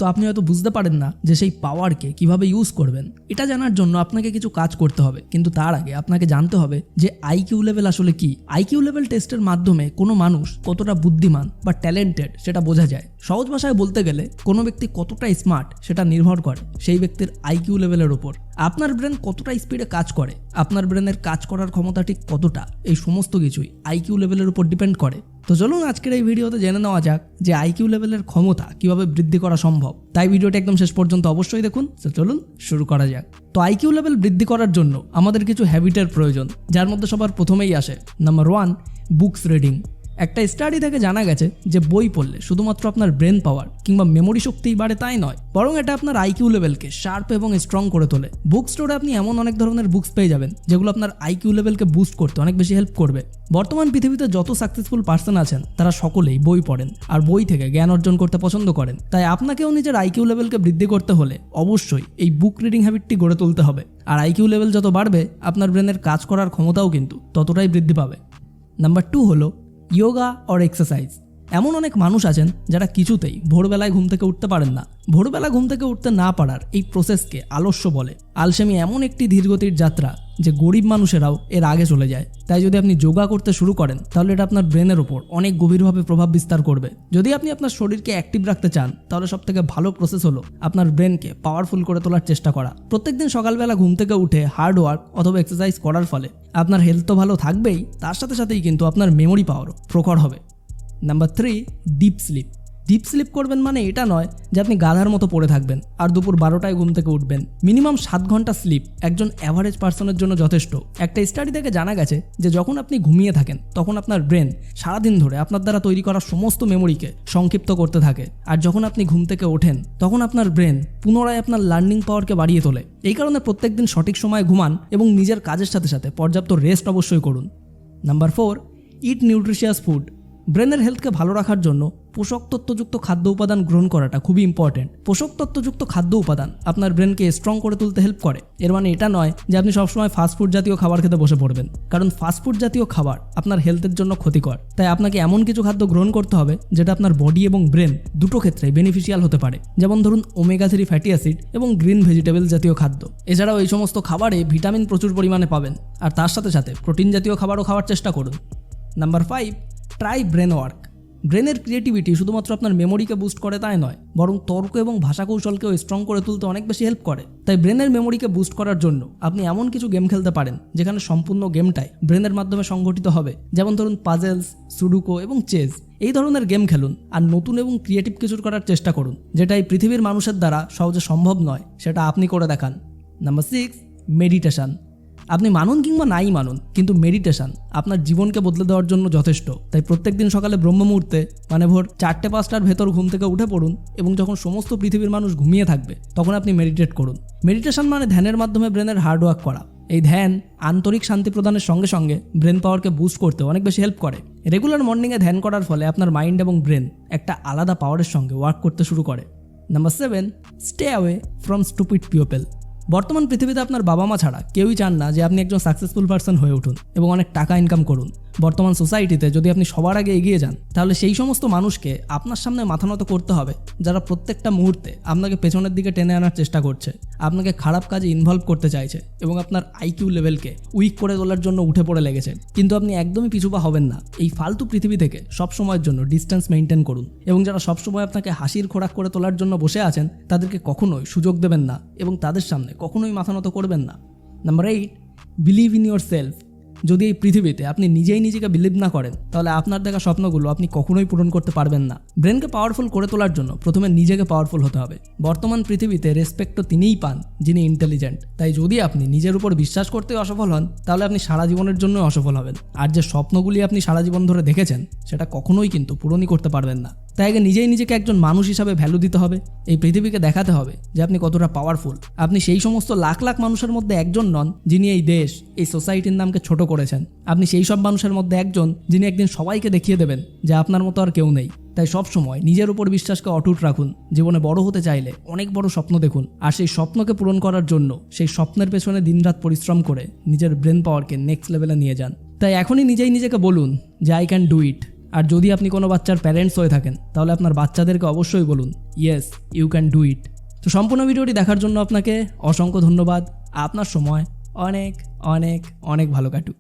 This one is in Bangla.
তো আপনি হয়তো বুঝতে পারেন না যে সেই পাওয়ারকে কিভাবে ইউজ করবেন। এটা জানার জন্য আপনাকে কিছু কাজ করতে হবে, কিন্তু তার আগে আপনাকে জানতে হবে যে আইকিউ লেভেল আসলে কি। আইকিউ লেভেল টেস্টের মাধ্যমে কোনো মানুষ কতটা বুদ্ধিমান বা ট্যালেন্টেড সেটা বোঝা যায়। সহজ ভাষায় বলতে গেলে কোনো ব্যক্তি কতটা স্মার্ট সেটা নির্ভর করে সেই ব্যক্তির আইকিউ লেভেলের উপর। আপনার ব্রেন কতটা স্পিডে কাজ করে, আপনার ব্রেনের কাজ করার ক্ষমতা ঠিক কতটা, এই সমস্ত কিছুই আইকিউ লেভেলের উপর ডিপেন্ড করে। তো চলুন আজকের এই ভিডিওতে জেনে নেওয়া যাক যে আইকিউ লেভেলের ক্ষমতা কিভাবে বৃদ্ধি করা সম্ভব। তাই ভিডিওটা একদম শেষ পর্যন্ত অবশ্যই দেখুন। তো চলুন শুরু করা যাক। তো আইকিউ লেভেল বৃদ্ধি করার জন্য আমাদের কিছু হ্যাবিটের প্রয়োজন, যার মধ্যে সবার প্রথমেই আসে নাম্বার 1, বুকস রিডিং। একটা স্টাডি থেকে জানা গেছে যে বই পড়লে শুধুমাত্র আপনার ব্রেন পাওয়ার কিংবা মেমোরি শক্তিই বাড়ে তাই নয়, বরং এটা আপনার আইকিউ লেভেলকে শার্প এবং স্ট্রং করে তোলে। বুক স্টোরে আপনি এমন অনেক ধরনের বুকস পেয়ে যাবেন যেগুলো আপনার আইকিউ লেভেলকে বুস্ট করতে অনেক বেশি হেল্প করবে। বর্তমান পৃথিবীতে যত সাকসেসফুল পার্সন আছেন তারা সকলেই বই পড়েন আর বই থেকে জ্ঞান অর্জন করতে পছন্দ করেন। তাই আপনাকেও নিজের আইকিউ লেভেলকে বৃদ্ধি করতে হলে অবশ্যই এই বুক রিডিং হ্যাবিটটি গড়ে তুলতে হবে। আর আইকিউ লেভেল যত বাড়বে আপনার ব্রেনের কাজ করার ক্ষমতাও কিন্তু ততটাই বৃদ্ধি পাবে। নাম্বার 2 হলো ইয়োগা অর এক্সারসাইজ। এমন অনেক মানুষ আছেন যারা কিছুতেই ভোরবেলায় ঘুম থেকে উঠতে পারেন না। ভোরবেলা ঘুম থেকে উঠতে না পারার এই প্রসেসকে আলস্য বলে। আলসেমি এমন একটি ধীরগতির যাত্রা যে গরিব মানুষেরাও এর আগে চলে যায়। তাই যদি আপনি যোগা করতে শুরু করেন তাহলে এটা আপনার ব্রেনের উপর অনেক গভীরভাবে প্রভাব বিস্তার করবে। যদি আপনি আপনার শরীরকে অ্যাক্টিভ রাখতে চান তাহলে সবথেকে ভালো প্রসেস হলো আপনার ব্রেনকে পাওয়ারফুল করে তোলার চেষ্টা করা। প্রত্যেকদিন সকালবেলা ঘুম থেকে উঠে হার্ড ওয়ার্ক অথবা এক্সারসাইজ করার ফলে আপনার হেলথ তো ভালো থাকবেই, তার সাথে সাথেই কিন্তু আপনার মেমোরি পাওয়ারও প্রখর হবে। Number 3, deep sleep. Deep sleep করবেন মানে এটা নয় যে আপনি গাধার মতো পড়ে থাকবেন আর দুপুর 12টায় ঘুম থেকে উঠবেন। মিনিমাম 7 ঘন্টা স্লিপ একজন অ্যাভারেজ পার্সনের জন্য যথেষ্ট। একটা স্টাডি থেকে জানা গেছে যে যখন আপনি ঘুমিয়ে থাকেন তখন আপনার ব্রেন সারাদিন ধরে আপনার দ্বারা তৈরি করা সমস্ত মেমোরিকে সংক্ষিপ্ত করতে থাকে, আর যখন আপনি ঘুম থেকে ওঠেন তখন আপনার ব্রেন পুনরায় আপনার লার্নিং পাওয়ারকে বাড়িয়ে তোলে। এই কারণে প্রত্যেকদিন সঠিক সময়ে ঘুমান এবং নিজের কাজের সাথে সাথে পর্যাপ্ত রেস্ট অবশ্যই করুন। নাম্বার 4, ইট নিউট্রিশিয়াস ফুড। ব্রেনের হেলথকে ভালো রাখার জন্য পোষক তত্ত্বযুক্ত খাদ্য উপাদান গ্রহণ করাটা খুবই ইম্পর্টেন্ট। পোষক তত্ত্বযুক্ত খাদ্য উপাদান আপনার ব্রেনকে স্ট্রং করে তুলতে হেল্প করে। এর মানে এটা নয় যে আপনি সবসময় ফাস্টফুড জাতীয় খাবার খেতে বসে পড়বেন, কারণ ফাস্টফুড জাতীয় খাবার আপনার হেলথের জন্য ক্ষতিকর। তাই আপনাকে এমন কিছু খাদ্য গ্রহণ করতে হবে যেটা আপনার বডি এবং ব্রেন দুটো ক্ষেত্রে বেনিফিশিয়াল হতে পারে। যেমন ধরুন ওমেগা 3 ফ্যাটি অ্যাসিড এবং গ্রিন ভেজিটেবল জাতীয় খাদ্য। এছাড়াও এই সমস্ত খাবারে ভিটামিন প্রচুর পরিমাণে পাবেন, আর তার সাথে সাথে প্রোটিন জাতীয় খাবারও খাওয়ার চেষ্টা করুন। Number 5, try brain work. ব্রেনের ক্রিয়েটিভিটি শুধুমাত্র আপনার মেমোরিকে বুস্ট করে তাই নয়, বরং তর্ক এবং ভাষা কৌশলকেও স্ট্রং করে তুলতে অনেক বেশি হেল্প করে। তাই ব্রেনের মেমোরিকে বুস্ট করার জন্য আপনি এমন কিছু গেম খেলতে পারেন যেখানে সম্পূর্ণ গেমটাই ব্রেনের মাধ্যমে সংগঠিত হবে। যেমন ধরুন পাজেলস, সুডুকো এবং চেস। এই ধরনের গেম খেলুন আর নতুন এবং ক্রিয়েটিভ কিছু করার চেষ্টা করুন, যেটা এই পৃথিবীর মানুষের দ্বারা সহজে সম্ভব নয়, সেটা আপনি করে দেখান। Number 6, meditation. আপনি মানুন কিংবা নাই মানুন, কিন্তু মেডিটেশন আপনার জীবনকে বদলে দেওয়ার জন্য যথেষ্ট। তাই প্রত্যেকদিন সকালে ব্রহ্ম মুহূর্তে মানে ভোর 4-5টার ভেতর ঘুম থেকে উঠে পড়ুন এবং যখন সমস্ত পৃথিবীর মানুষ ঘুমিয়ে থাকবে তখন আপনি মেডিটেট করুন। মেডিটেশন মানে ধ্যানের মাধ্যমে ব্রেনের হার্ডওয়ার্ক করা। এই ধ্যান আন্তরিক শান্তি প্রদানের সঙ্গে সঙ্গে ব্রেন পাওয়ারকে বুস্ট করতে অনেক বেশি হেল্প করে। রেগুলার মর্নিংয়ে ধ্যান করার ফলে আপনার মাইন্ড এবং ব্রেন একটা আলাদা পাওয়ারের সঙ্গে ওয়ার্ক করতে শুরু করে। Number 7, stay away from stupid people. বর্তমান পৃথিবীতে আপনার বাবা মা ছাড়া কেউই চান না যে আপনি একজন সাকসেসফুল পার্সন হয়ে উঠুন এবং অনেক টাকা ইনকাম করুন। বর্তমান সোসাইটিতে যদি আপনি সবার আগে এগিয়ে যান তাহলে সেই সমস্ত মানুষকে আপনার সামনে মাথা নত করতে হবে যারা প্রত্যেকটা মুহূর্তে আপনাকে পেছনের দিকে টেনে আনার চেষ্টা করছে, আপনাকে খারাপ কাজে ইনভলভ করতে চাইছে এবং আপনার আইকিউ লেভেলকে উইক করে তোলার জন্য উঠে পড়ে লেগেছে। কিন্তু আপনি একদমই পিছুপা হবেন না। এই ফালতু পৃথিবী থেকে সব সময়ের জন্য ডিস্টেন্স মেনটেন করুন এবং যারা সবসময় আপনাকে হাসির খোরাক করে তোলার জন্য বসে আছেন তাদেরকে কখনোই সুযোগ দেবেন না এবং তাদের সামনে কখনোই মাথা নত করবেন না। Number 8, believe in your self. যদি এই পৃথিবীতে আপনি নিজেই নিজেকে বিলিভ না করেন তাহলে আপনার দেখা স্বপ্নগুলো আপনি কখনোই পূরণ করতে পারবেন না। ব্রেনকে পাওয়ারফুল করে তোলার জন্য প্রথমে নিজেকে পাওয়ারফুল হতে হবে। বর্তমান পৃথিবীতে রেসপেক্ট তো তিনিই পান যিনি ইন্টেলিজেন্ট। তাই যদি আপনি নিজের উপর বিশ্বাস করতে অসফল হন তাহলে আপনি সারা জীবনের জন্য অসফল হবেন, আর যে স্বপ্নগুলি আপনি সারা জীবন ধরে দেখেছেন সেটা কখনোই কিন্তু পূরণই করতে পারবেন না। তাই আগে নিজেই নিজেকে একজন মানুষ হিসাবে ভ্যালু দিতে হবে। এই পৃথিবীকে দেখাতে হবে যে আপনি কতটা পাওয়ারফুল। আপনি সেই সমস্ত লাখ লাখ মানুষের মধ্যে একজন নন যিনি এই দেশ, এই সোসাইটির নামকে ছোট করেছেন। আপনি সেই সব মানুষের মধ্যে একজন যিনি একদিন সবাইকে দেখিয়ে দেবেন যে আপনার মতো আর কেউ নেই। তাই সব সময় নিজের উপর বিশ্বাসকে অটুট রাখুন। জীবনে বড় হতে চাইলে অনেক বড় স্বপ্ন দেখুন, আর সেই স্বপ্নকে পূরণ করার জন্য সেই স্বপ্নের পেছনে দিনরাত পরিশ্রম করে নিজের ব্রেন পাওয়ারকে নেক্সট লেভেলে নিয়ে যান। তাই এখনই নিজেই নিজেকে বলুন যে আই ক্যান ডু ইট। আর যদি আপনি কোনো বাচ্চার প্যারেন্টস হয়ে থাকেন তাহলে আপনার বাচ্চাদেরকে অবশ্যই বলুন yes you can do it. তো সম্পূর্ণ ভিডিওটি দেখার জন্য আপনাকে অসংখ্য ধন্যবাদ। আপনার সময় অনেক অনেক অনেক ভালো কাটুক।